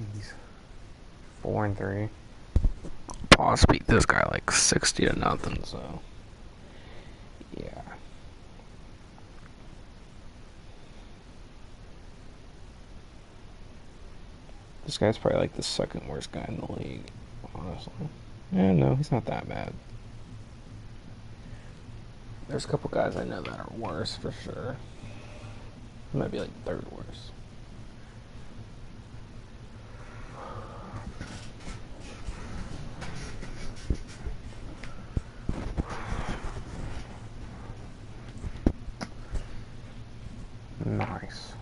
Jeez. 4-3. Boss beat this guy like 60-0, so yeah. This guy's probably like the second worst guy in the league, honestly. Yeah, no, he's not that bad. There's a couple guys I know that are worse for sure. He might be like third worst. Nice.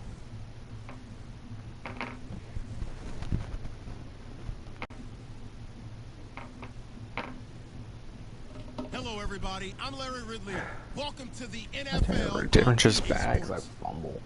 Hello, everybody. I'm Larry Ridley. Welcome to the NFL. Different just bags. I fumble.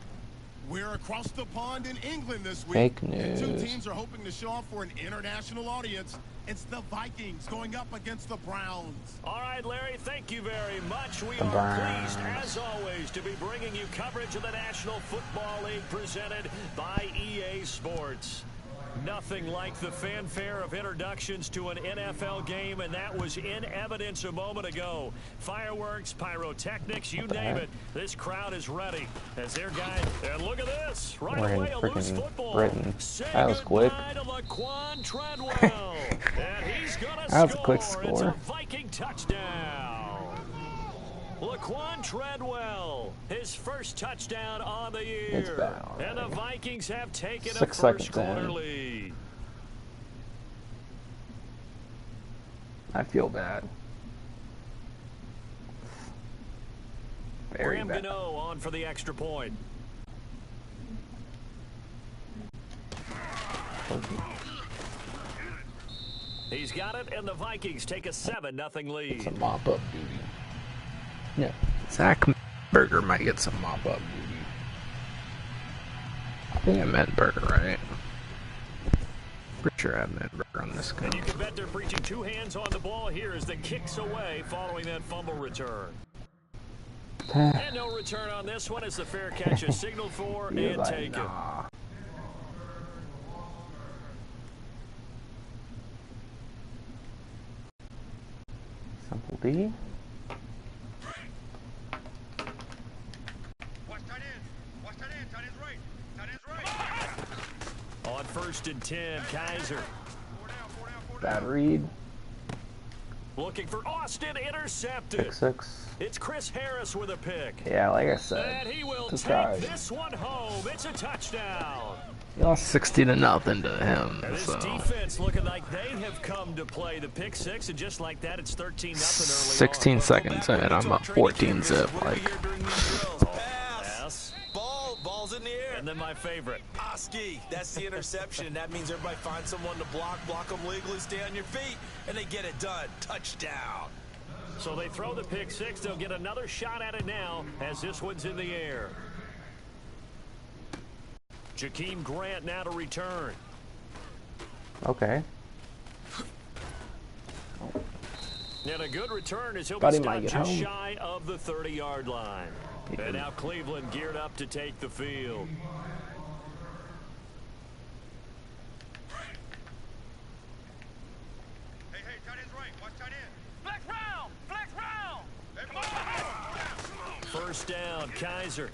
We're across the pond in England this week. Fake news. Two teams are hoping to show off for an international audience. It's the Vikings going up against the Browns. All right, Larry, thank you very much. We are pleased, as always, to be bringing you coverage of the National Football League presented by EA Sports. Nothing like the fanfare of introductions to an NFL game, and that was in evidence a moment ago. Fireworks, pyrotechnics, you name it. This crowd is ready as their guy. And look at this. Right away, a loose football. Britain. That was quick. Laquan Treadwell. And he's gonna that was a quick score. It's a Viking touchdown. Laquan Treadwell, his first touchdown on the year. It's bad already. And the Vikings have taken 6 a seconds first-quarter in. lead. I feel bad. Very Graham bad. Gano on for the extra point. He's got it, and the Vikings take a 7-0 lead. It's a mop-up duty. Yeah, Zach Berger might get some mop-up duty. I think I meant Berger, right? Pretty sure I meant Berger on this guy. And you can bet they're preaching two hands on the ball here as the kicks away following that fumble return. And no return on this one as the fair catch is signaled for and like, taken. nah. Simple D. On 1st and 10, Kaiser. Bad read. Looking for Austin, intercepted. Pick 6. It's Chris Harris with a pick. Yeah, like I said, And he will this take guy. this one home. It's a touchdown. He lost 60-0 to him. And this So. defense looking like they have come to play. The pick 6, and just like that, it's 13-0 early 16 on. seconds in, I'm up 14 zip. Like, Pass. Ball's in the air. And then my favorite. Oski, that's the interception. That means everybody finds someone to block them legally, stay on your feet, and they get it done. Touchdown. So they throw the pick 6. They'll get another shot at it now as this one's in the air. Jakeem Grant now to return. okay. And a good return as he'll Thought be he might stopped get just home. shy of the 30-yard line. And now Cleveland geared up to take the field. Hey, tight end's right. Watch tight end. Flex round! Flex round! First down, Kaiser.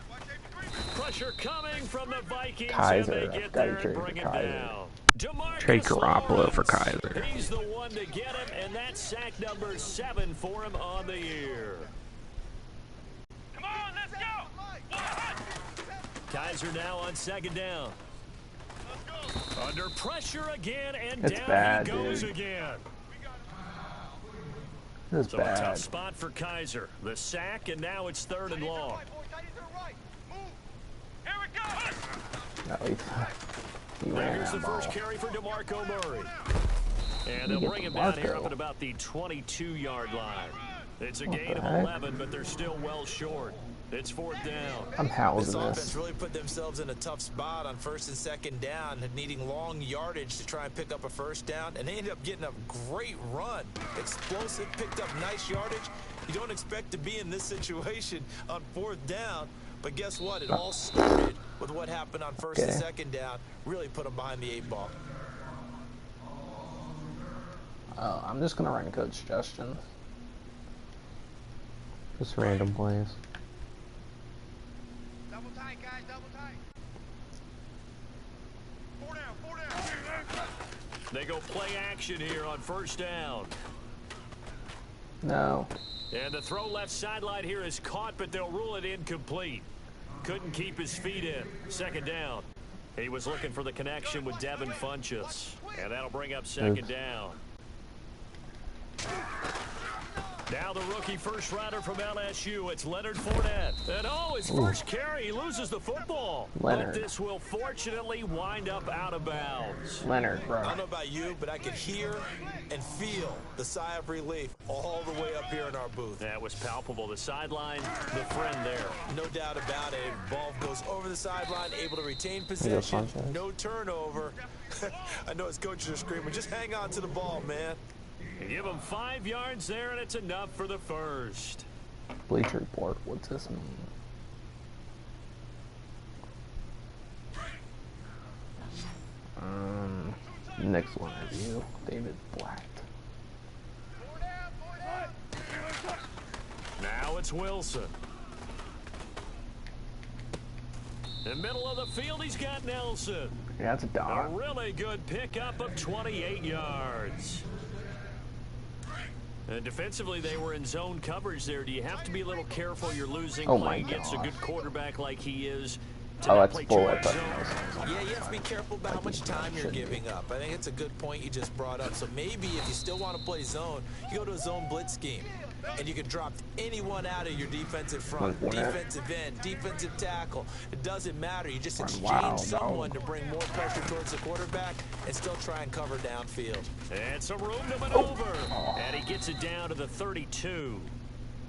Watch 83. Pressure coming from the Vikings, Kaiser, and they I've get gotta there and trade bring for him Kaiser. down. DeMarcus Trade Garoppolo for Lawrence. Kaiser. He's the one to get him, and that's sack number 7 for him on the year. Come on, let's go! Kaiser now on 2nd down. Under pressure again, and It's down bad, he goes dude. again. This is So a tough bad. spot for Kaiser. The sack, and now it's 3rd and long. Here we go! No, he Now ran here's the that first ball. carry for DeMarco Murray. And they'll Get bring him down here DeMarco. up at about the 22-yard line. It's a What gain the of heck? 11, but they're still well short. It's 4th down. I'm This housing offense this. really put themselves in a tough spot on 1st and 2nd down, needing long yardage to try and pick up a first down, and they ended up getting a great run. Explosive, picked up nice yardage. You don't expect to be in this situation on 4th down, But guess what? It all started with what happened on first and Okay. second down. Really put them behind the 8 ball. I'm just gonna run coach Justin. Just random plays. Double tight, guys, double tight. 4 down, 4 down. They go play action here on first down. No. And the throw left sideline here is caught, but they'll rule it incomplete. Couldn't keep his feet in. Second down. He was looking for the connection with Devin Funchess. And that'll bring up second down. Now the rookie first rounder from LSU, it's Leonard Fournette. And his first carry, he loses the football. Leonard. But this will fortunately wind up out of bounds. Leonard, bro. I don't know about you, but I could hear and feel the sigh of relief all the way up here in our booth. That was palpable. The sideline, the friend there. No doubt about it. Ball goes over the sideline, able to retain possession. No turnover. I know his coaches are screaming, just hang on to the ball, man. Give him 5 yards there, and it's enough for the first. Bleacher Report, what's this mean? Next one review, David Blatt. Now it's Wilson. In the middle of the field, he's got Nelson. Yeah, that's a A dot. really good pickup of 28 yards. And defensively, they were in zone coverage there. Do you have to be a little careful you're losing playing against a good quarterback like he is? Oh, that's bullet. Yeah, you have to be careful about how much time you're giving up. I think it's a good point you just brought up. So maybe if you still want to play zone, you go to a zone blitz scheme. And you can drop anyone out of your defensive front, defensive end, defensive tackle. It doesn't matter. You just exchange someone to bring more pressure towards the quarterback and still try and cover downfield. And some room to maneuver. And he gets it down to the 32.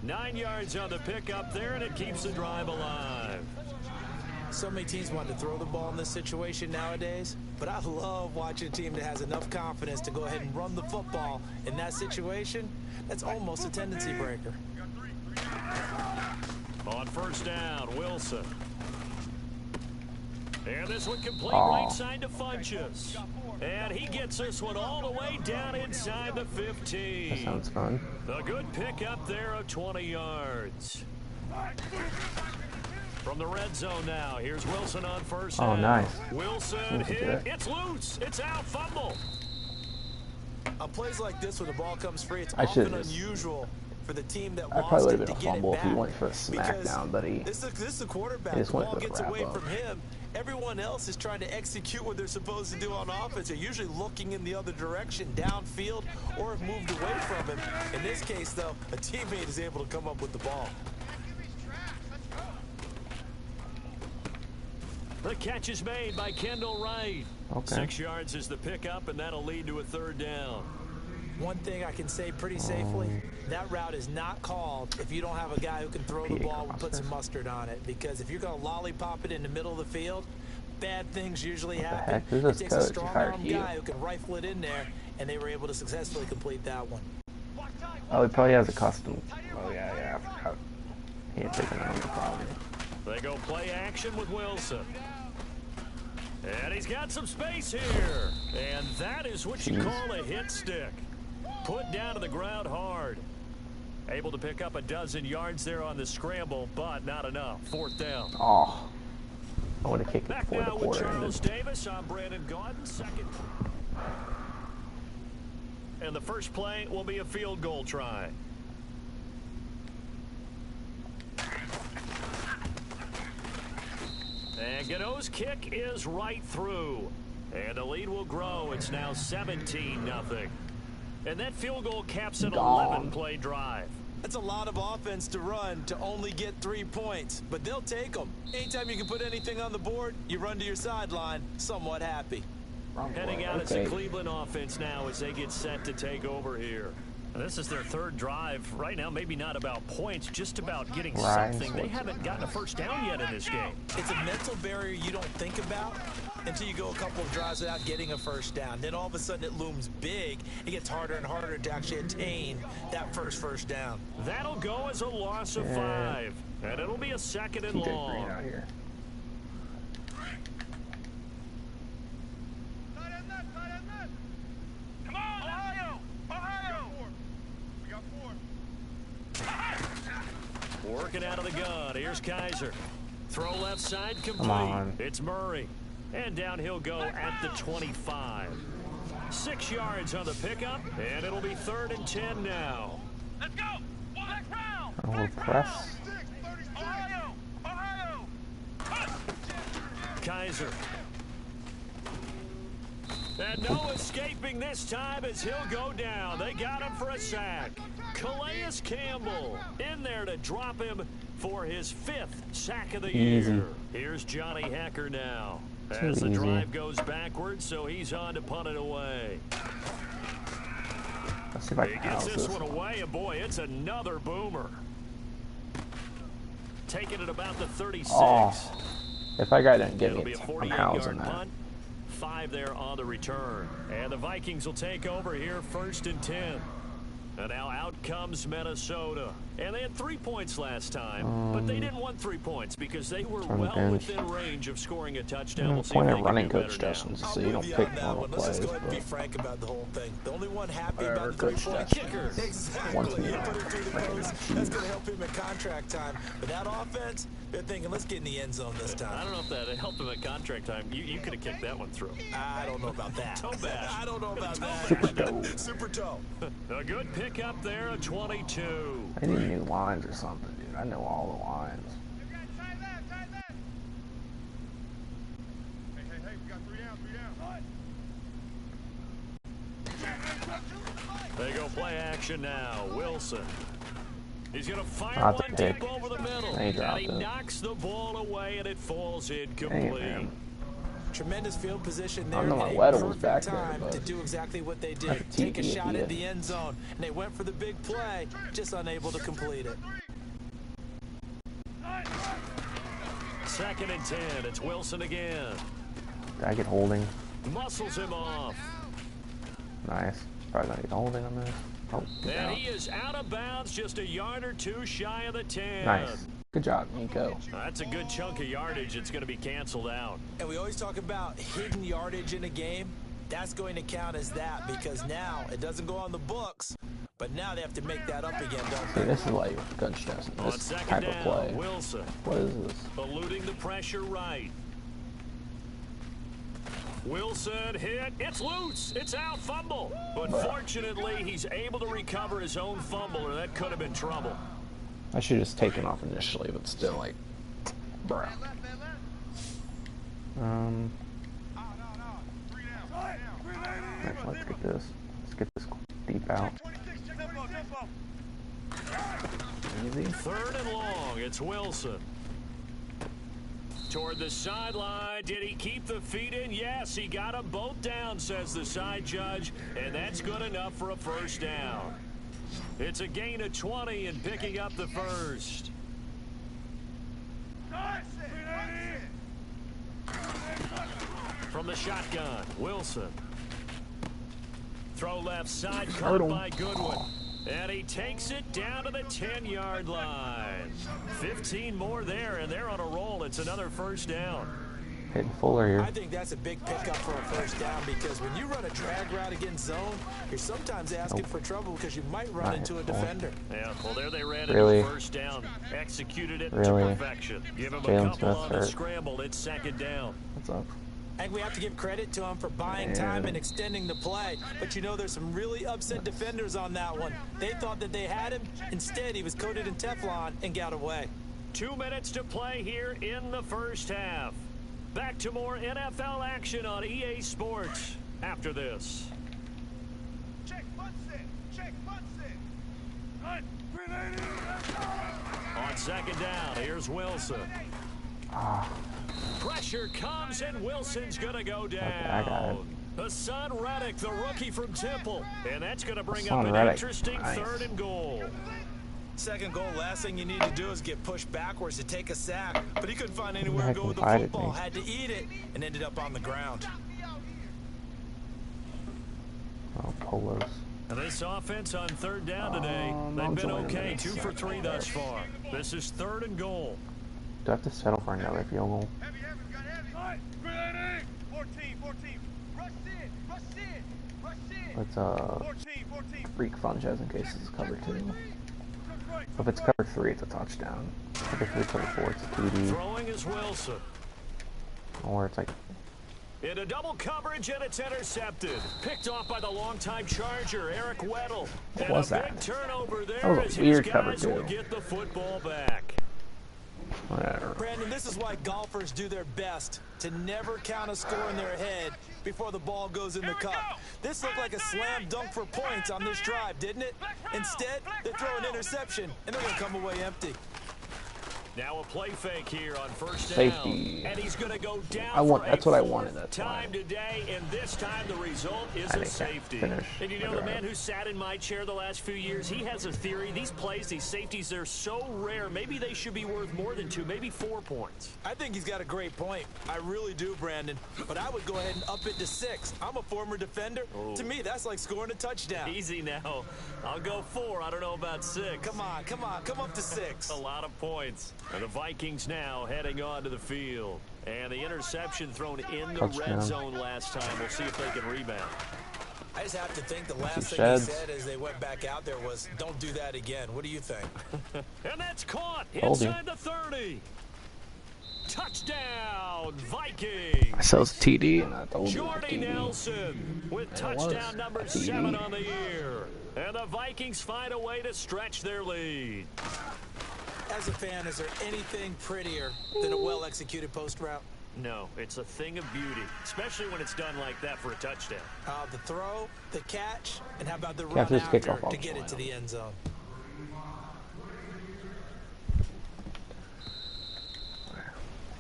9 yards on the pickup there, and it keeps the drive alive. So many teams want to throw the ball in this situation nowadays, but I love watching a team that has enough confidence to go ahead and run the football in that situation. That's almost a tendency breaker. On first down, Wilson. And this one complete right side to Funchess. And he gets this one all the way down inside the 15. That sounds fun. A good pickup there of 20 yards. From the red zone now, here's Wilson on first down. Nice. Wilson hit, it's loose, it's out, fumble. On plays like this where the ball comes free, it's often unusual for the team that I lost probably it would to have get been a it fumble back. if he went for a smackdown, but This is the quarterback. just The went ball for the gets away wrap-up. from him. Everyone else is trying to execute what they're supposed to do on offense. They're usually looking in the other direction, downfield, or have moved away from him. In this case, though, a teammate is able to come up with the ball. The catch is made by Kendall Wright. Okay. 6 yards is the pickup, and that'll lead to a third down. One thing I can say pretty safely, that route is not called if you don't have a guy who can throw the ball and put some mustard on it. Because if you're going to lollipop it in the middle of the field, bad things usually happen. It takes a strong-arm guy who can rifle it in there, and they were able to successfully complete that one. Oh, he probably has a custom. Oh, yeah, I forgot. He had taken that on the problem. They go play action with Wilson. And he's got some space here. And that is what you call a hit stick. Put down to the ground hard. Able to pick up a dozen yards there on the scramble, but not enough. Fourth down. Oh, I would have kicked it Back before the now with quarter Charles ended. Davis. I'm Brandon Gaudin, second. And the first play will be a field goal try. And Gano's kick is right through. And the lead will grow. It's now 17-0. And that field goal caps an 11-play drive. That's a lot of offense to run to only get 3 points, but they'll take them. Anytime you can put anything on the board, you run to your sideline somewhat happy. Heading out as a Cleveland offense now as they get set to take over here. And this is their third drive. Right now, maybe not about points, just about getting something. They haven't gotten a first down yet in this game. It's a mental barrier you don't think about until you go a couple of drives without getting a first down. Then all of a sudden it looms big. It gets harder and harder to actually attain that first down. That'll go as a loss of 5. And it'll be be a second and TJ Green long. out here. Tight end net, tight end net. Come on, Ohio! Ohio! We got four. Working out of the gun. Here's Kaiser. Throw left side complete. Come on. It's Murray. And down he'll go at the 25. 6 yards on the pickup, and it'll be 3rd and 10 now. Let's go! Next round! A little press. Ohio! Ohio! Kaiser. And no escaping this time as he'll go down. They got him for a sack. Calais Campbell in there to drop him for his 5th sack of the year. Here's Johnny Hacker now. As the drive goes backwards, so he's on to punt it away. Let's see if I He can gets house this this one away, and boy, it's another boomer. Taking it about the 36. Oh, if that guy didn't get It'll me, be a I'm housing 48-yard that. punt. 5 there on the return. And the Vikings will take over here 1st and 10. And now out comes Minnesota. And they had 3 points last time, but they didn't want 3 points because they were From the well bench. within range of scoring a touchdown. We'll see Point if of they can running do coach better now. Justin, so I'm you don't with you pick on that normal one. Let's plays. just go ahead and be But frank about the whole thing. The only one happy Whatever, about the Coach three-point Justin. kicker. Exactly. Once in a You while. put it through the post. That's going to help him in contract time. But that offense, they're thinking, let's get in the end zone this I time. don't know if that helped him at contract time. You could have kicked that one through. I don't know about that. Toe bash. I don't know about that. Super toe. Super toe. A good pickup there, a 22. I need new lines or something, dude. I know all the lines. You got tight left, tight left. Hey, we got 3 down, 3 down. They go play action now. Wilson. He's going to fire Not the one pick. deep over the middle. He And dropped he it. knocks the ball away, and it falls Hey, incomplete. man. Tremendous field position I there. don't know and why a Weddle was perfect back there, time but to do exactly what they did. like a Take a TD shot idea. at the end zone. And they went for the big play, just unable to complete it. 2nd and 10. It's Wilson again. Did I get holding? Muscles him off. Nice. Probably gonna get holding on this. Oh, good And job. he is out of bounds, just a yard or 2 shy of the 10. Nice. Good job, Nico. That's a good chunk of yardage. It's going to be canceled out. And we always talk about hidden yardage in a game. That's going to count as that because now it doesn't go on the books, but now they have to make that up again, don't See, they? this is like Coach Justin. On This 2nd type of down, play. Wilson What is this? eluding the pressure right. Wilson hit. It's loose. It's out. Fumble. But fortunately, he's able to recover his own fumble, or that could have been trouble. I should have just taken off initially, but still, like, bruh. Left, left. Um, No. 3 down, 3 down. actually, let's get this. Let's get this deep out. 26, check tempo. Easy. 3rd and long. It's Wilson. Toward the sideline. Did he keep the feet in? Yes, he got them both down, says the side judge, and that's good enough for a 1st down. It's a gain of 20 and picking up the 1st. From the shotgun, Wilson. Throw left side, caught by Goodwin. And he takes it down to the 10-yard line. 15 more there, and they're on a roll. It's another 1st down. Hitting Fuller here. I think that's a big pickup for a 1st down because when you run a drag route against zone, you're sometimes asking for trouble because you might run Nice. into a defender. Yeah, well, there they ran Really? into 1st down. Executed it Really? to perfection. Give him a Jalen couple Smith on the hurt. scramble. It's 2nd down. What's up? I think we have to give credit to him for buying time and extending the play. But you know, there's some really upset defenders on that one. They thought that they had him. Instead, he was coated in Teflon and got away. 2 minutes to play here in the 1st half. Back to more NFL action on EA Sports after this. Check, butt sit. Check, butt sit. Run. 380. On 2nd down, here's Wilson. Pressure comes, and Wilson's going to go down. Okay, I got it. Hassan Reddick, the rookie from Temple. And that's going to bring up Hassan an Reddick. interesting Nice. 3rd and goal. Second goal, last thing you need to do is get pushed backwards to take a sack. But he couldn't find anywhere to heck go with the invited football. me? Had to eat it and ended up on the ground. Oh, Polos. And this offense on 3rd down today, I'm they've been joining okay. this. 2 for 3 thus far. This is 3rd and goal. Do I have to settle for another field goal? Heavy, heavy, we got heavy. All right, grenade. 14. Rush in. Let's 14. freak fun just in case this is cover 2. Took right. If it's cover 3, it's a touchdown. Cover 3, cover 4, it's a TD. Throwing is Wilson. Or it's like Into double coverage, and it's intercepted. Picked off by the longtime Charger, Eric Weddle. What And was a that? big turnover there That was a as weird his cover, guys will too. get the football back. whatever. Brandon, this is why golfers do their best to never count a score in their head before the ball goes in the cup. This looked like a slam dunk for points on this drive, didn't it? Instead, they throw an interception, and they're going to come away empty. Now a play fake here on first down. Safety. And he's going to go down That's for what I a wanted. fourth That's time why. today, and this time the result is I a think safety. finish And you know, the the man drive. who sat in my chair the last few years, he has a theory. These plays, these safeties, they're so rare. Maybe they should be worth more than 2, maybe 4 points. I think he's got a great point. I really do, Brandon. But I would go ahead and up it to 6. I'm a former defender. To me, that's like scoring a touchdown. Easy now. I'll go 4. I don't know about 6. Come on. Come up to 6. A lot of points. And the Vikings now heading onto the field. And the interception thrown in the Touchdown. red zone last time. We'll see if they can rebound. I just have to think the last thing sheds. he said as they went back out there was, don't do that again. What do you think? And that's caught Told you. inside the 30. Touchdown, Vikings. So it's TD, and I told you it was Jordy TD. Nelson with was touchdown number a TD. 7 on the year. And the Vikings find a way to stretch their lead. As a fan, is there anything prettier than a well-executed post route? No, it's a thing of beauty, especially when it's done like that for a touchdown. The throw, the catch, and how about the Catch run this after kickoff off to the get it line. to the end zone?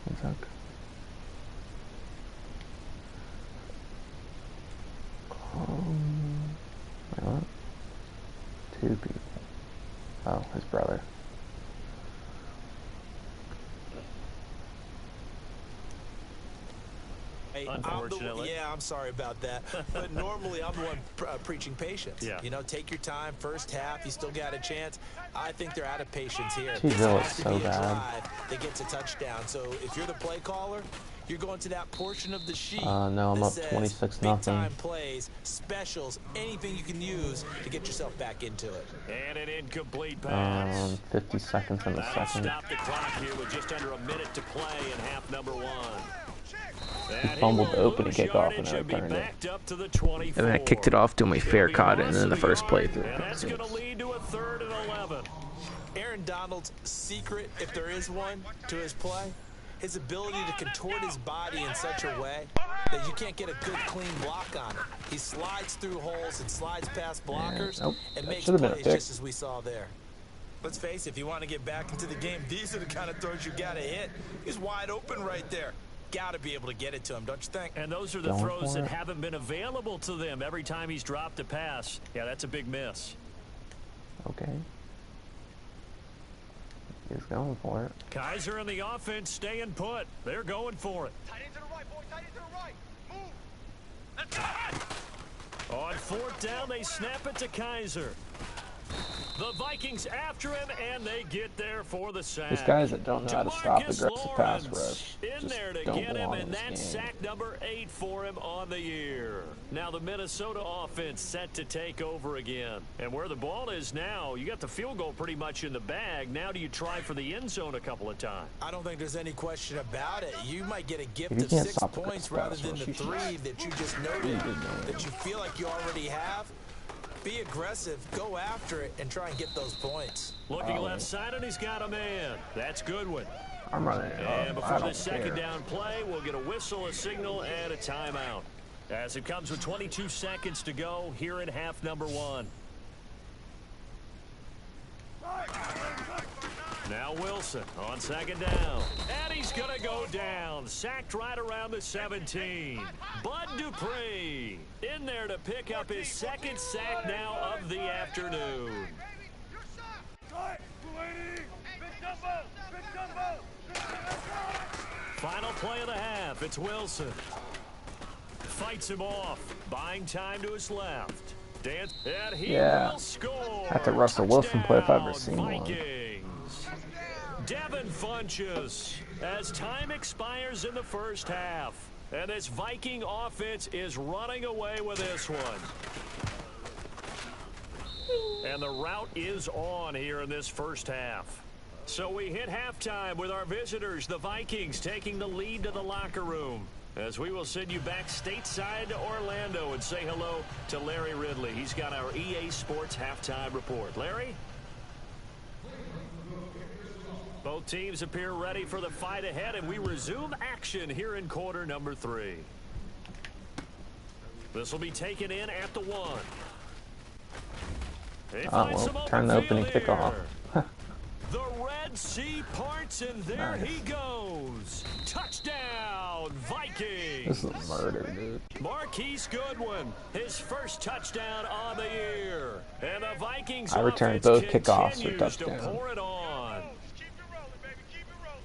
One sec. Wait, what? 2 people. Oh, his brother. Hey, Unfortunately. I'm sorry about that. But normally I'm the one preaching patience. Yeah. You know, take your time. First half, you still got a chance. I think they're out of patience here. Jeez, This that was has to so be a bad. drive that gets a touchdown. So if you're the play caller, you're going to that portion of the sheet. No, I'm that up says 26-0. Big time plays, specials, anything you can use to get yourself back into it. And an incomplete pass. 50 seconds in the That'll second. stop the clock here with just under a minute to play in half number 1. And Fumbled he the will opening lose kickoff and yardage I be returned it. backed up to the 24. And then I kicked it off to my fair He'll be caught it, loss and then of the first yard, playthrough. And that's going to lead to a 3rd and 11. Aaron Donald's secret, if there is one, to his play, his ability to contort his body in such a way that you can't get a good, clean block on it. He slides through holes and slides past blockers nope, and that makes should've been a plays pick. just as we saw there. Let's face it, if you want to get back into the game, these are the kind of throws you got to hit. He's wide open right there. Got to be able to get it to him, don't you think? And those are the Going throws for that it. haven't been available to them every time he's dropped a pass. Yeah, that's a big miss. Okay. He's going for it. Kaiser and the offense staying put. They're going for it. Tight end to the right, boy. Tight end to the right. Move. Let's go. On 4th down, they snap it to Kaiser. The Vikings after him, and they get there for the sack. These guys that don't know how to stop Demarcus aggressive pass Lawrence rush in just there to don't get him, belong in and this that's game. sack number 8 for him on the year. Now the Minnesota offense set to take over again. And where the ball is now, you got the field goal pretty much in the bag. Now do you try for the end zone a couple of times? I don't think there's any question about it. You might get a gift If you of can't 6 stop the points pass rather than rush, the you should 3 that you just noted that you feel like you already have. Be aggressive, go after it, and try and get those points. Looking left side, and he's got a man. That's Goodwin. I'm running it And up. before I the don't second care. down play, we'll get a whistle, a signal, and a timeout. As it comes with 22 seconds to go here in half number 1. Now Wilson on 2nd down. And he's going to go down. Sacked right around the 17. Bud Dupree in there to pick up his 2nd sack now of the afternoon. Final play of the half. It's Wilson. Fights him off. Buying time to his left. Dance. And he Yeah. will score. That's a Russell Wilson play if I've ever seen one. Vikings. Devin Funchess as time expires in the first half. And this Viking offense is running away with this one. And the route is on here in this first half. So we hit halftime with our visitors, the Vikings, taking the lead to the locker room. As we will send you back stateside to Orlando and say hello to Larry Ridley. He's got our EA Sports halftime report. Larry? Both teams appear ready for the fight ahead, and we resume action here in quarter number 3. This will be taken in at the 1. Oh, well, turn the opening kickoff. The Red Sea parts, and there he goes. Touchdown, Vikings. This is a murder, dude. Marquise Goodwin, his first touchdown on the year. And the Vikings I returned offense both kickoffs for continues to touchdowns. pour it on. Keep it rolling, baby. Keep it rolling.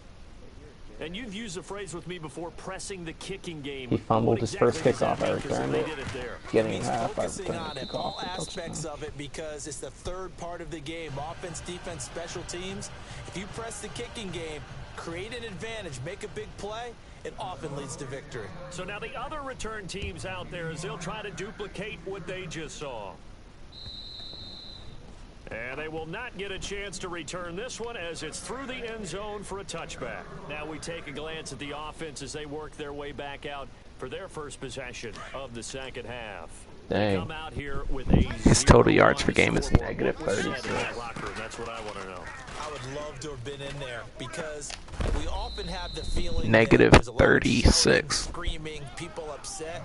And you've used the phrase with me before, pressing the kicking game. He fumbled his first kickoff. I Because returned they it. did it there. Getting He's half, I focusing returned on the it, kickoff all for aspects touchdown. of it, because it's the third part of the game. Offense, defense, special teams. If you press the kicking game, create an advantage, make a big play, it often leads to victory. So now the other return teams out there, as they'll try to duplicate what they just saw. And they will not get a chance to return this one, as it's through the end zone for a touchback. Now we take a glance at the offense as they work their way back out for their first possession of the second half. They Dang. come out here with a His total yards per 0-1 game is scoreboard. negative What was said in 36. that locker room? That's what I want to know. I would love to have been in there, because we often have the feeling Negative that there's a lot of 36. shouting, screaming, people upset,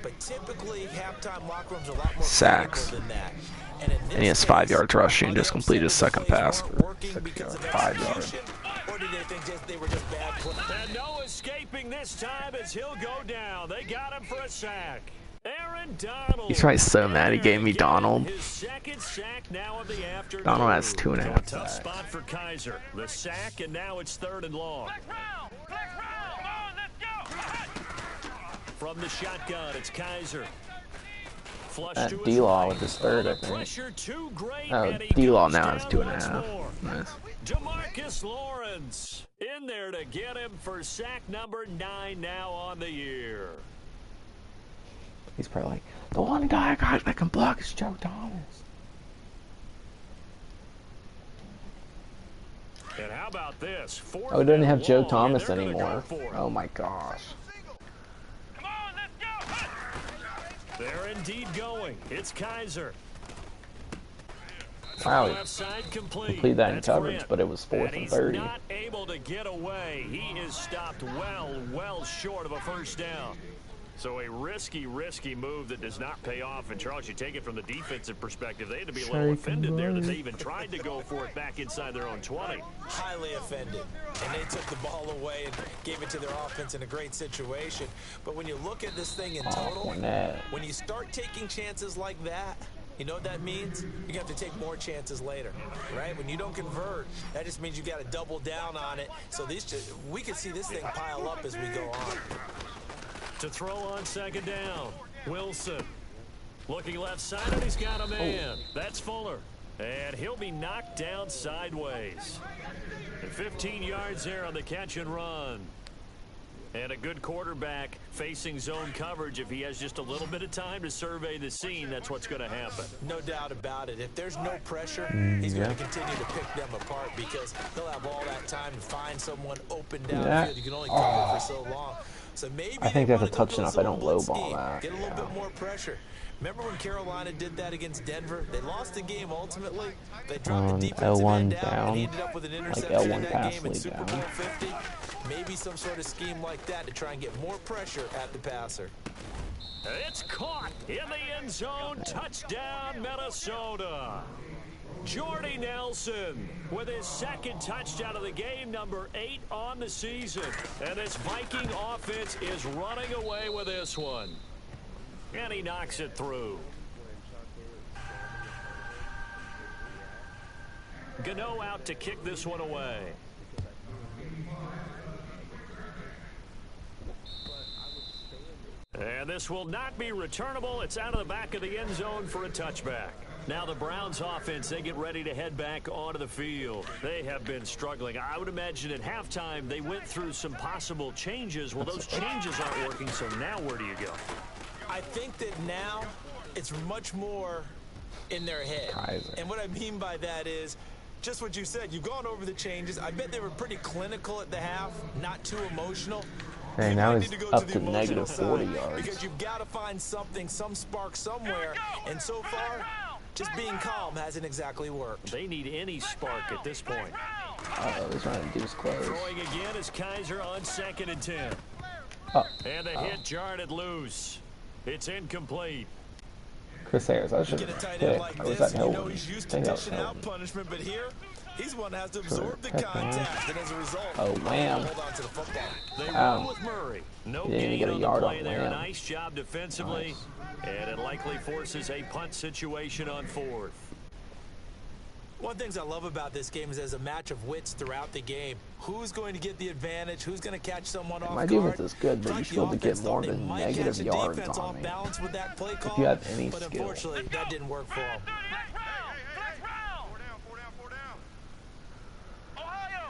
but typically halftime locker rooms are a lot more Sacks. critical than that. And in this And he has case, 5 yards rushing, are just they completed his upset second that the pass plays for weren't working 6 because yards, of 5 yards. execution, or did they think they were just bad plays? And no escaping this time as he'll go down. They got him for a sack. Aaron Donald. He's probably so mad he gave me Donald. His second sack now of the afternoon. Donald has 2.5 Tough sacks. spot for Kaiser. The sack, and now it's 3rd and long. Flex round. Flex round. Come on, let's go. From the shotgun, it's Kaiser. Flush That to his D-Law right. with his third, I The think. pressure too great, Oh, and he D-Law goes now has down 2.5. once more. Nice. DeMarcus Lawrence in there to get him for sack number 9 now on the year. He's probably like, the one guy that can block is Joe Thomas. And how about this? Oh, we don't have Joe Long, Thomas and they're gonna anymore. go for it. Oh my gosh. Come on, let's go. They're indeed going. It's Kaiser. Wow, Left side complete. complete that in That's coverage, Grant. but it was 4th And and he's 30. not able to get away. He is stopped well short of a first down. So a risky move that does not pay off. And Charles, you take it from the defensive perspective, they had to be a little offended there that they even tried to go for it back inside their own 20. Highly offended, and they took the ball away and gave it to their offense in a great situation. But when you look at this thing in total, Fournette. when you start taking chances like that, you know what that means? You have to take more chances later, right? When you don't convert, that just means you got to double down on it. So we can see this thing pile up as we go on. To throw on second down, Wilson. Looking left side, and he's got a man. That's Fuller. And he'll be knocked down sideways. And 15 yards there on the catch and run. And a good quarterback facing zone coverage. If he has just a little bit of time to survey the scene, that's what's going to happen. No doubt about it. If there's no pressure, he's going to continue to pick them apart, because he'll have all that time to find someone open downfield. You can only cover for so long. So maybe I think they that's a wanna go touchdown if to I a don't zone low ball scheme, that. get a little bit more pressure. Remember when Carolina did that against Denver? They lost the game ultimately. They dropped the defensive L1 end down, down, and he ended up with an like interception in L1 that pass game in lead Super down. Bowl 50. Maybe some sort of scheme like that to try and get more pressure at the passer. It's caught in the end zone. Touchdown, Minnesota. Jordy Nelson with his second touchdown of the game, number 8 on the season. And this Viking offense is running away with this one. And he knocks it through. Gano out to kick this one away. And this will not be returnable. It's out of the back of the end zone for a touchback. Now the Browns offense, they get ready to head back onto the field. They have been struggling. I would imagine at halftime they went through some possible changes. Well, those changes aren't working, so now where do you go? I think that now it's much more in their head. Kaiser. And what I mean by that is just what you said. You've gone over the changes. I bet they were pretty clinical at the half, not too emotional. And now he's up to negative 40 side yards. because you've got to find something, some spark somewhere. And so far, just being calm hasn't exactly worked. They need any spark at this point. Uh-oh, they're trying to do his close. Throwing again is Kaiser on 2nd and 10. Oh. And the hit jarred it loose. It's incomplete. Chris Ayers, I should Get a have tight hit. end like Or was this, that you know Hilton? he's used I to think that was dishing out Hilton. punishment, but here, he's the one that has to absorb the Heck, man. contact, and as a result, Oh, wham. hold on to the football. They Wow. run with Murray. No He didn't even gain get a on yard the on play there. Lamb. Nice job defensively. Nice. And it likely forces a punt situation on 4th. One of the things I love about this game is there's a match of wits throughout the game. Who's going to get the advantage? Who's going to catch someone off My guard? defense is good, but It's you like should be able to the get offense more thought they than might negative catch the yards defense on off me. balance with that play call, If you have any but skill. unfortunately, that didn't work for him. Four down. Ohio.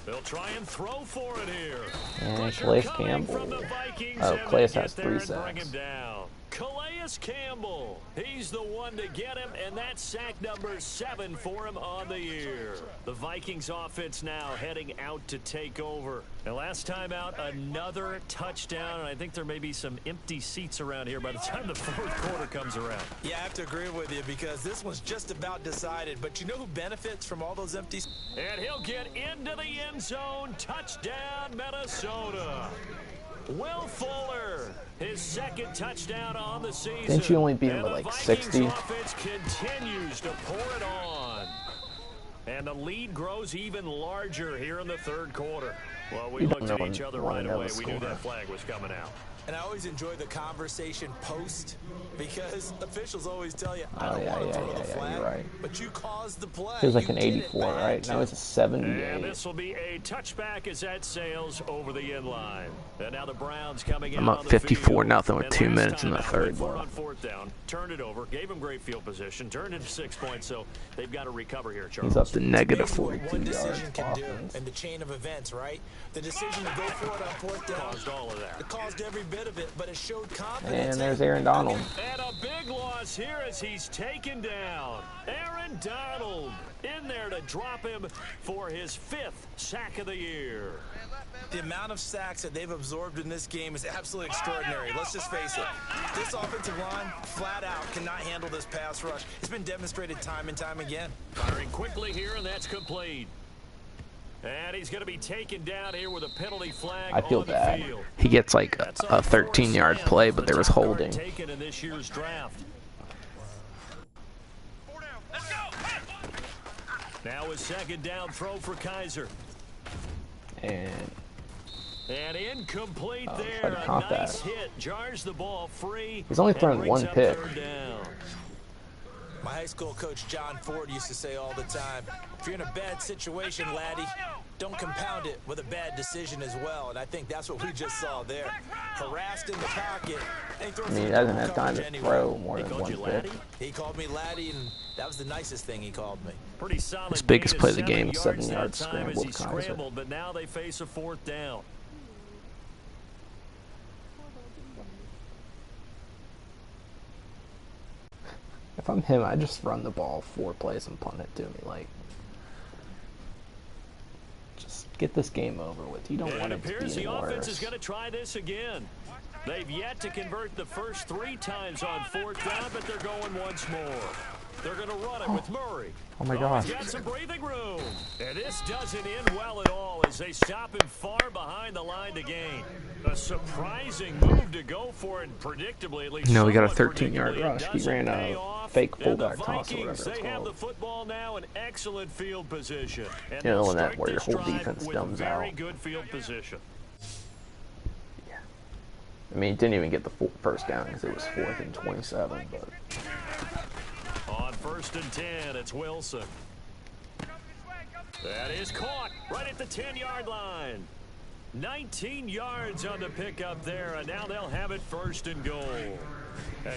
They'll try and throw for it here. And Pressure Calais coming Campbell. from the Vikings, Oh, and Calais they has get 3 there and bring sacks. him down. Calais Campbell, he's the one to get him, and that's sack number 7 for him on the year. The Vikings offense now heading out to take over. And last time out, another touchdown, and I think there may be some empty seats around here by the time the 4th quarter comes around. Yeah, I have to agree with you because this one's just about decided. But you know who benefits from all those empty? And he'll get into the end zone. Touchdown, Minnesota. Will Fuller, his 2nd touchdown on the season. Didn't you only beat him And by the like Vikings 60? offense continues to pour it on. And the lead grows even larger here in the 3rd quarter. Well, we You looked don't at each other wanna right know away. the We knew score. that flag was coming out. And I always enjoy the conversation post because officials always tell you, I Oh, don't yeah, want to yeah, throw yeah, the yeah, flag, you're right. but you caused the play. He was like You an did it 84, bad, right? Now too. he's a 78. And this will be a touchback as that sails over the end line. And now the Browns coming I'm out up on the 54-0 field. with And 2 last minutes in time the out, 3rd went for it quarter. on 4th down, turned it over, gave him great field position, turned it to 6 points, so they've got to recover here, Charles. He's up to negative Amazing what 42 one yards decision can do offense. in the chain of events, right? The decision to go for it on 4th down Caused all of that. It caused every bit of it, but it showed confidence. And there's Aaron Donald. And a big loss here as he's taken down. Aaron Donald in there to drop him for his 5th sack of the year. The amount of sacks that they've absorbed in this game is absolutely extraordinary. Let's just face it. This offensive line, flat out, cannot handle this pass rush. It's been demonstrated time and time again. Firing quickly here, and that's complete. And he's going to be taken down here with a penalty flag I feel on the bad. field. He gets like That's a on 13-yard 4th play, down, but the there was top guard holding. taken in this year's draft. Let's go. Now a 2nd down throw for Kaiser. And And incomplete Oh, there. tried to A count nice that. hit. Jars the ball free. He's only and thrown brings one up pick. 3rd down. My high school coach, John Ford, used to say all the time, if you're in a bad situation, laddie, don't compound it with a bad decision as well. And I think that's what we just saw there. Harassed in the pocket. And he throws I mean, he some doesn't double have time to coverage anyway. throw more He than called one you pick. laddie? He called me laddie, and that was the nicest thing he called me. Pretty solid. His biggest gain play of the 7 game was 7 yards that yards time scramble as he with Kaiser. scrambled, but now they face a 4th down. If I'm him, I just run the ball 4 plays and punt it to me. Like, just get this game over with. You don't And want it it to appears be the any offense worse. is going to try this again. They've yet to convert the first 3 times on 4th down, but they're going once more. They're going to run it with Murray. Oh my He's gosh. got some breathing room. And this doesn't end well at all as they stop him far behind the line to gain. A surprising move to go for it, predictably, at least. No, we got a somewhat 13-yard predictably, it rush. He doesn't ran a pay off. fake And the fullback toss or whatever Vikings, it's they have called. the football now in excellent field position. And You know, they'll when that- start where your this whole drive defense with dumbs very out. good field position. I mean, he didn't even get the 1st down because it was 4th and 27. But On 1st and 10, it's Wilson. That is caught right at the 10-yard line. 19 yards on the pickup there, and now they'll have it 1st and goal.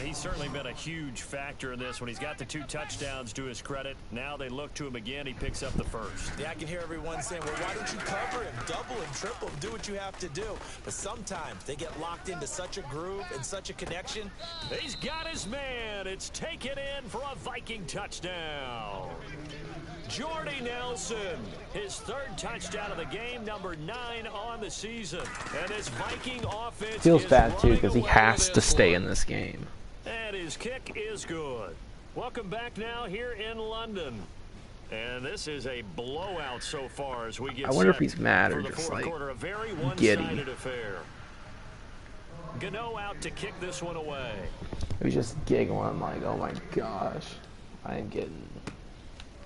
He's certainly been a huge factor in this when he's got the 2 touchdowns to his credit. Now they look to him again. He picks up the first. Yeah, I can hear everyone saying, well, why don't you cover him? Double him, triple him, do what you have to do. But sometimes they get locked into such a groove and such a connection. He's got his man. It's taken in for a Viking touchdown. Jordy Nelson, his 3rd touchdown of the game, number 9 on the season. And his Viking offense Feels is bad too running because he away has with to this stay one. in this game. And his kick is good. Welcome back now here in London. And this is a blowout so far as we get I wonder if set he's mad or for the just, fourth like, quarter. A very giddy. one-sided affair. Gano out to kick this one away. He was just giggling like, oh my gosh, I am getting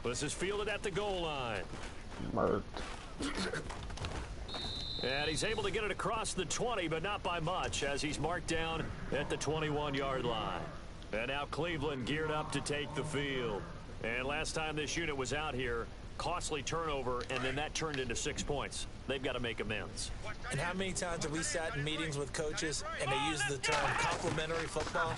This is fielded at the goal line. murked. And he's able to get it across the 20, but not by much, as he's marked down at the 21-yard line. And now Cleveland geared up to take the field. And last time this unit was out here, costly turnover, and then that turned into 6 points. They've got to make amends. And how many times have we sat in meetings with coaches and they use the term complementary football?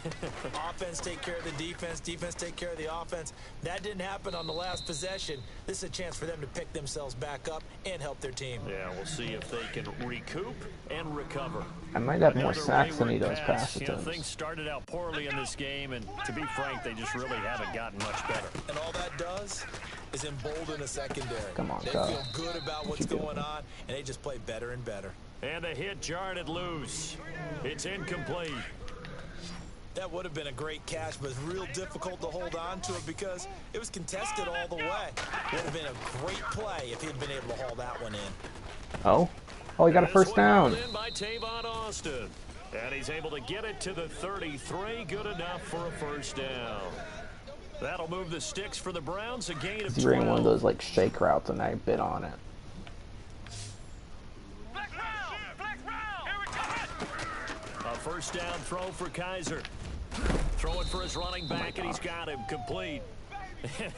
Offense take care of the defense, defense take care of the offense. That didn't happen on the last possession. This is a chance for them to pick themselves back up and help their team. Yeah, we'll see if they can recoup and recover. I might have more Another sacks than he wayward does pass. pass You know, attempts. things started out poorly in this game, and to be frank, they just really haven't gotten much better. And all that does is embolden a secondary. Come on, they Kyle. feel good about what's going on, and they just play better and better. And the hit jarred it loose. It's incomplete. That would have been a great catch, but it's real difficult to hold on to it because it was contested all the way. Would have been a great play if he'd been able to haul that one in. Oh, he got a first down. In by Tavon Austin. And he's able to get it to the 33. Good enough for a first down. That'll move the sticks for the Browns. A gain of He ran one of 12. those like shake routes and I bit on it. A first down throw for Kaiser. Throwing for his running back, and he's got him complete.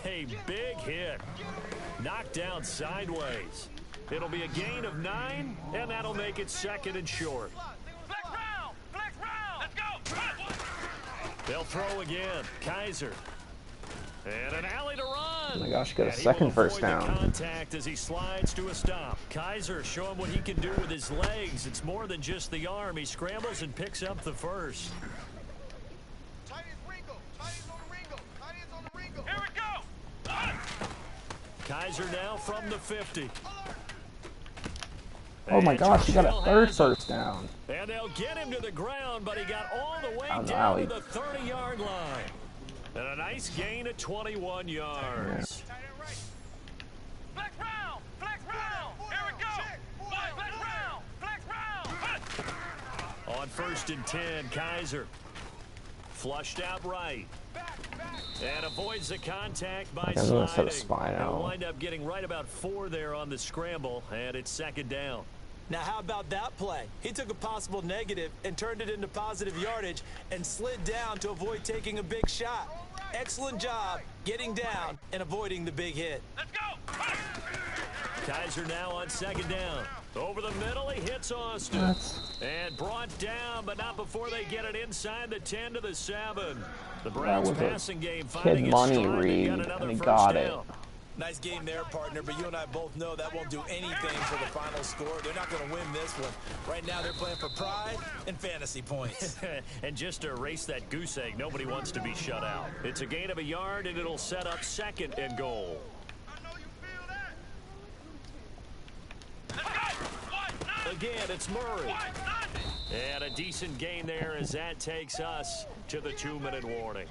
A big hit. Knocked down sideways. It'll be a gain of 9, and that'll make it 2nd and short. They'll throw again. Kaiser. And an alley to run. Oh my gosh, he got a And he second will first avoid the down. contact as he slides to a stop. Kaiser showing what he can do with his legs. It's more than just the arm. He scrambles and picks up the first. Here we go. Kaiser now from the 50. Oh my And gosh, he got a Churchill third has it. first down. And they'll get him to the ground, but he got all the way Out of the down alley. to the 30-yard line. And a nice gain of 21 yards. Flex round. Here we go. Flex round. On 1st and 10, Kaiser. Flushed out right. And avoids the contact by I'm gonna set a sliding. spine They'll out. wind up getting right about 4 there on the scramble, and it's 2nd down. Now, how about that play? He took a possible negative and turned it into positive yardage and slid down to avoid taking a big shot. Excellent job getting down and avoiding the big hit. Let's go. Kaiser now on 2nd down. Over the middle, he hits Austin. And brought down, but not before they get it inside the 10 to the 7. The Browns was a passing game kid finding its money stride. They read, got another and he first got it. down. Nice game there, partner, but you and I both know that won't do anything for the final score. They're not going to win this one. Right now, they're playing for pride and fantasy points. And just to erase that goose egg, nobody wants to be shut out. It's a gain of a yard, and it'll set up 2nd and goal. I know you feel that. Let's go. Again, it's Murray. And a decent gain there as that takes us to the 2-minute warning.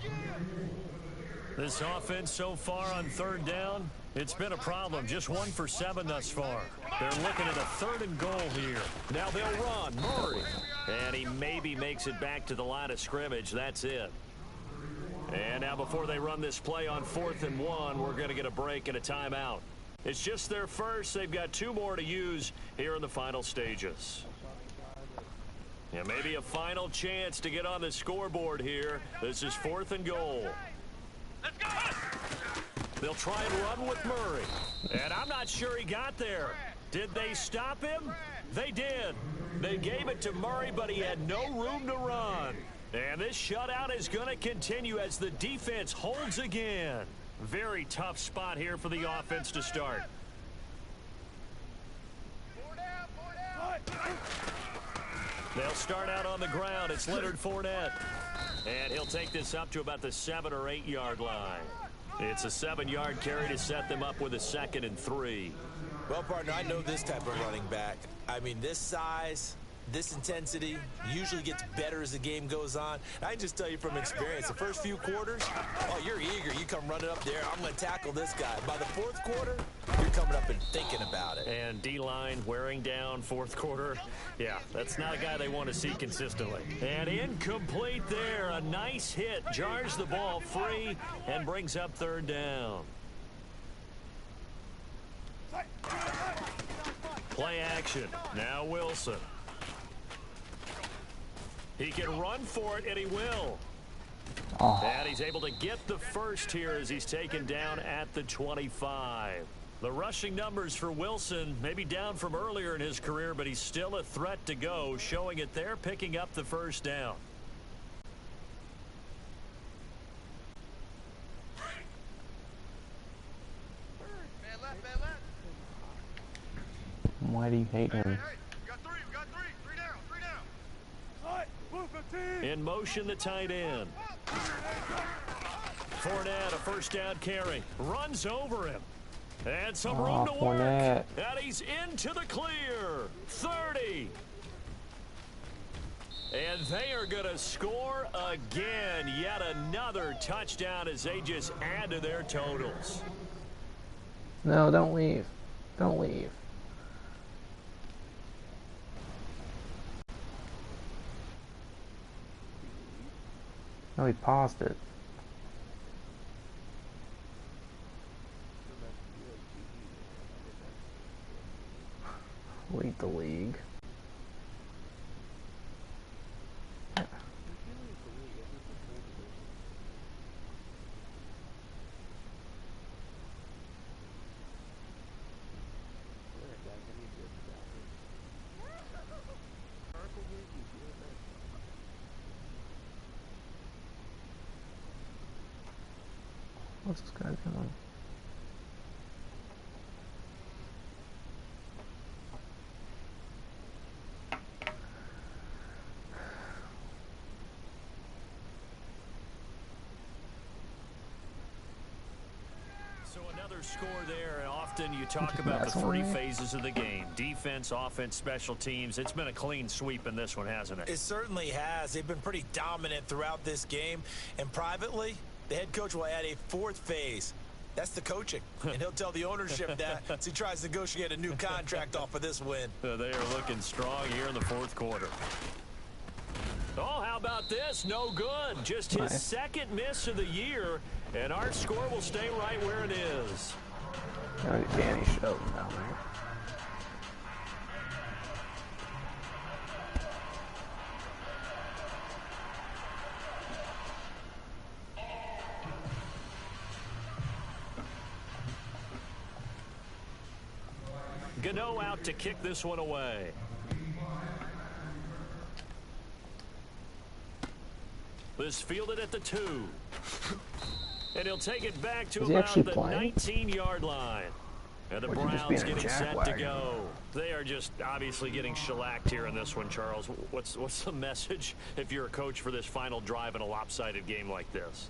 This offense so far on 3rd down, it's been a problem. Just 1 for 7 thus far. They're looking at a 3rd and goal here. Now they'll run. Murray. And he maybe makes it back to the line of scrimmage. That's it. And now before they run this play on 4th and 1, we're going to get a break and a timeout. It's just their first. They've got 2 more to use here in the final stages. Yeah, maybe a final chance to get on the scoreboard here. This is 4th and goal. Let's go. They'll try and run with Murray. And I'm not sure he got there. Did they stop him? They did. They gave it to Murray, but he had no room to run. And this shutout is going to continue as the defense holds again. Very tough spot here for the offense to start. They'll start out on the ground. It's Leonard Fournette. And he'll take this up to about the 7 or 8 yard line. It's a 7-yard carry to set them up with a 2nd and 3. Well, partner, I know this type of running back. I mean, this size, this intensity usually gets better as the game goes on. And I can just tell you from experience, the first few quarters, oh, you're eager. You come running up there. I'm going to tackle this guy. By the 4th quarter, you're coming up and thinking about it. And D-line wearing down 4th quarter. Yeah, that's not a guy they want to see consistently. And incomplete there. A nice hit. Jars the ball free and brings up 3rd down. Play action. Now Wilson. He can run for it, and he will. Oh. And he's able to get the first here as he's taken down at the 25. The rushing numbers for Wilson may be down from earlier in his career, but he's still a threat to go, showing it there, picking up the first down. Why do you hate him? We got three. Three down. In motion, the tight end. Fournette, a first down carry. Runs over him. And some room to work. Fournette. And he's into the clear. 30. And they are going to score again. Yet another touchdown as they just add to their totals. No, don't leave. Don't leave. No, he paused it. Lead the league. What's this guy doing? So another score there, and often you talk about the 3 phases of the game. Defense, offense, special teams. It's been a clean sweep in this one, hasn't it? It certainly has. They've been pretty dominant throughout this game. And privately, the head coach will add a 4th phase. That's the coaching. And he'll tell the ownership that as he tries to negotiate a new contract off of this win. They are looking strong here in the 4th quarter. Oh, how about this? No good. Just his second miss of the year. And our score will stay right where it is. Danny Shelton down there. Gano out to kick this one away. This fielded at the 2. And he'll take it back to about the 19-yard line. And the Browns getting set to go. They are just obviously getting shellacked here in this one, Charles. What's the message if you're a coach for this final drive in a lopsided game like this?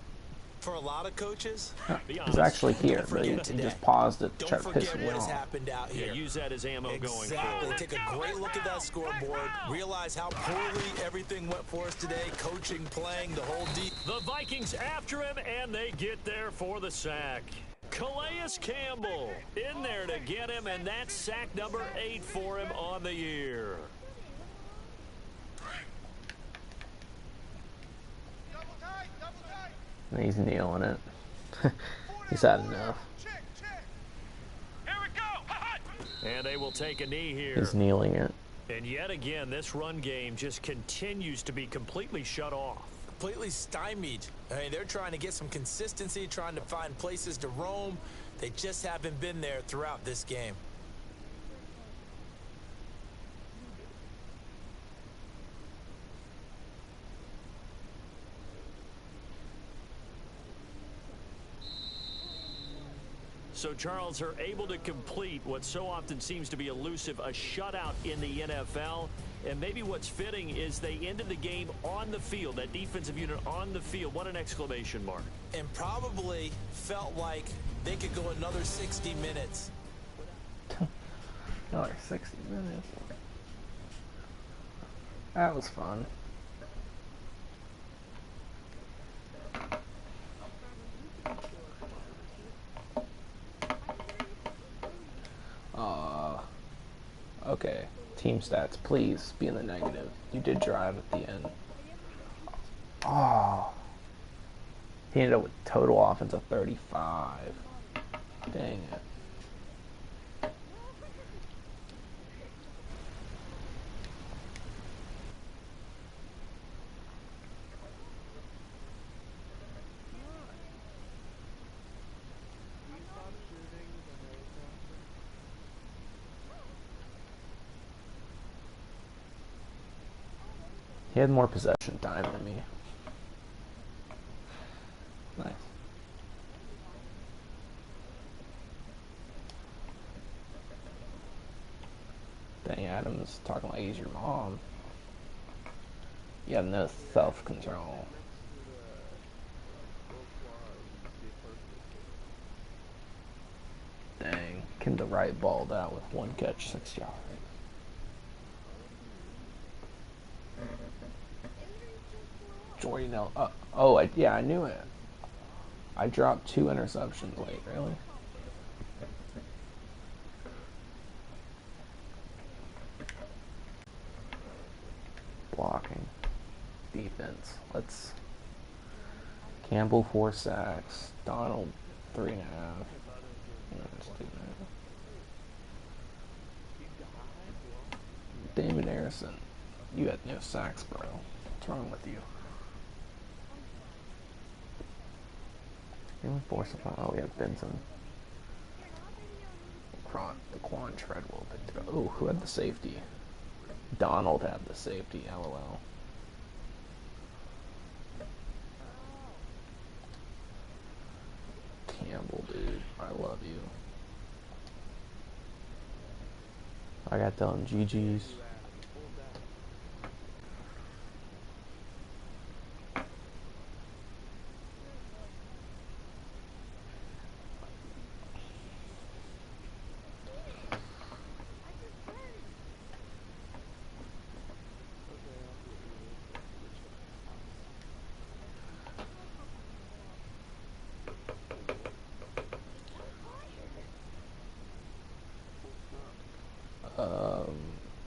For a lot of coaches, he's actually here, but he just paused it to try to piss me what has off. happened out here. Yeah, use that as ammo going forward. Exactly. Take a great look at that scoreboard. Realize how poorly everything went for us today. Coaching, playing, the whole deep. The Vikings after him, and they get there for the sack. Calais Campbell in there to get him, and that's sack number 8 for him on the year. And he's kneeling it. He's had enough. Here we go. And they will take a knee here. He's kneeling it. And yet again, this run game just continues to be completely shut off. Completely stymied. I mean, they're trying to get some consistency, trying to find places to roam. They just haven't been there throughout this game. So, Charles, are able to complete what so often seems to be elusive, a shutout in the NFL. And maybe what's fitting is they ended the game on the field, that defensive unit on the field. What an exclamation mark. And probably felt like they could go another 60 minutes. Another 60 minutes. That was fun. Okay. Team stats, please be in the negative. You did drive at the end. Oh. He ended up with total offense of 35. Dang it. He had more possession time than me. Nice. Dang, Adam's talking like he's your mom. You have no self-control. Dang, Kim the right balled out with 1 catch, 6 yards. Jordy Nell. Yeah, I knew it. I dropped 2 interceptions late, really? Blocking. Defense. Let's. Campbell 4 sacks. Donald 3.5. Damon Harrison. You had no sacks, bro. What's wrong with you? Oh, we have Benson. Quan Treadwell picked it up. Oh, who had the safety? Donald had the safety, LOL. Campbell, dude. I love you. I got telling GG's.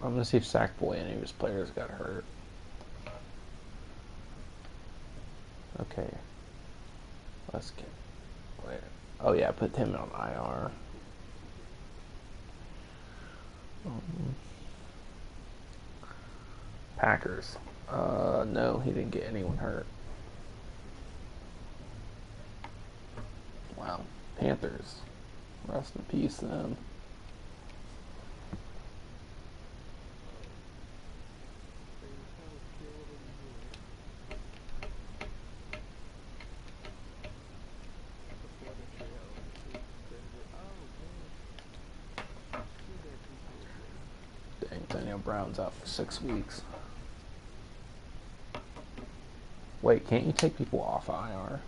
I'm gonna see if Sackboy, any of his players, got hurt. Okay. Let's get. Wait. Oh yeah, put him on IR. Packers. No, he didn't get anyone hurt. Wow. Panthers. Rest in peace, them. Dang, Daniel Brown's out for 6 weeks. Wait, can't you take people off IR?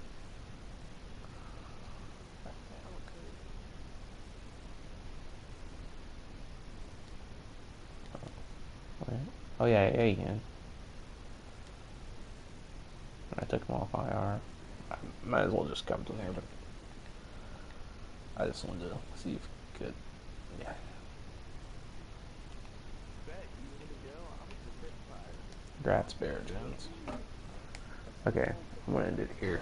Oh yeah, you can. I took them off IR. I might as well just come to there, but I just wanted to see if you could. Yeah. Congrats, Bear Jones. Okay, I'm gonna end it here.